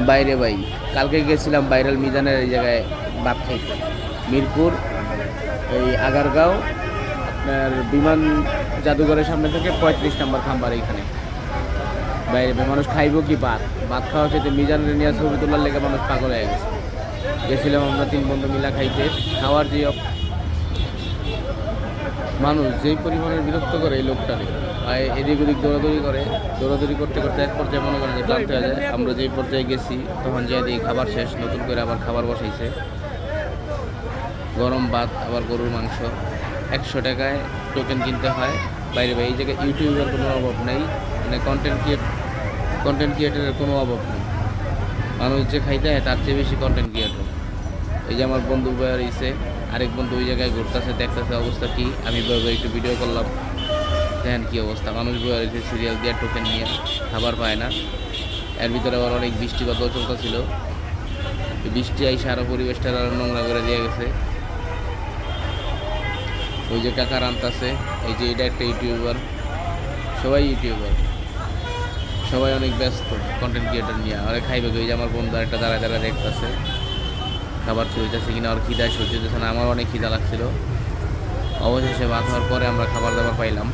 বাইরে ভাই, কালকে গেছিলাম ভাইরাল মিজানের এই জায়গায় ভাত খাইতে, মিরপুর এই আগারগাঁও আপনার বিমান জাদুঘরের সামনে থেকে 35 নম্বর খাম্বার এইখানে। বাইরে ভাই মানুষ খাইব কি ভাত, ভাত খাওয়া সাথে মিজানের নিয়ে ছবি তোলার লেগে মানুষ পাগল হয়ে গেছে। গেছিলাম আমরা 3 বন্ধু মিলা খাইতে, খাওয়ার যে মানুষ যেই পরিমাণের বিরক্ত করে এই লোকটারে, এদিক ওদিক দৌড়াদৌড়ি করে, দৌড়াদৌড়ি করতে করতে এক পর্যায়ে মনে করেন যে ক্লান্ত হয়ে যায়। আমরা যেই পর্যায়ে গেছি তখন যাই দিই খাবার শেষ, নতুন করে আবার খাবার বসাইছে, গরম ভাত আবার গরুর মাংস। 100 টাকায় টোকেন কিনতে হয়। বাইরে ভাই এই জায়গায় ইউটিউবের কোনো অভাব নেই, মানে কন্টেন্ট ক্রিয়েটারের কোনো অভাব নেই। মানুষ যে খাইতে হয় তার চেয়ে বেশি কন্টেন্ট ক্রিয়েটর। এই যে আমার বন্ধু বয়ে রয়েছে, আরেক বন্ধু ওই জায়গায় ঘুরতেছে, দেখতেছে অবস্থা কি। আমি বয়ে একটু ভিডিও করলাম, দেখেন কী অবস্থা। মানুষ বয়ে রয়েছে সিরিয়াল দিয়ে, টোকেন নিয়ে, খাবার পায় না। এর ভিতরে আবার অনেক বৃষ্টি বাদল চলতেছিল, বৃষ্টি আইসে আরও পরিবেশটা আরও নোংরা করে দিয়ে গেছে। ওই যে টাকা রান্তাছে, এই যে এটা একটা ইউটিউবার, সবাই ইউটিউবার, সবাই অনেক ব্যস্ত কন্টেন্ট ক্রিয়েটর নিয়ে। আর খাইবে ওই যে আমার বন্ধু একটা দাঁড়ায় দাঁড়ায় দেখতেছে খাবার চলতেছে কিনা, ওর খিদায় সহ্য হইতেছে না। আমার অনেক খিদা লাগছিল। অবশেষে ভাত হওয়ার পরে আমরা খাবার দাবার পাইলাম।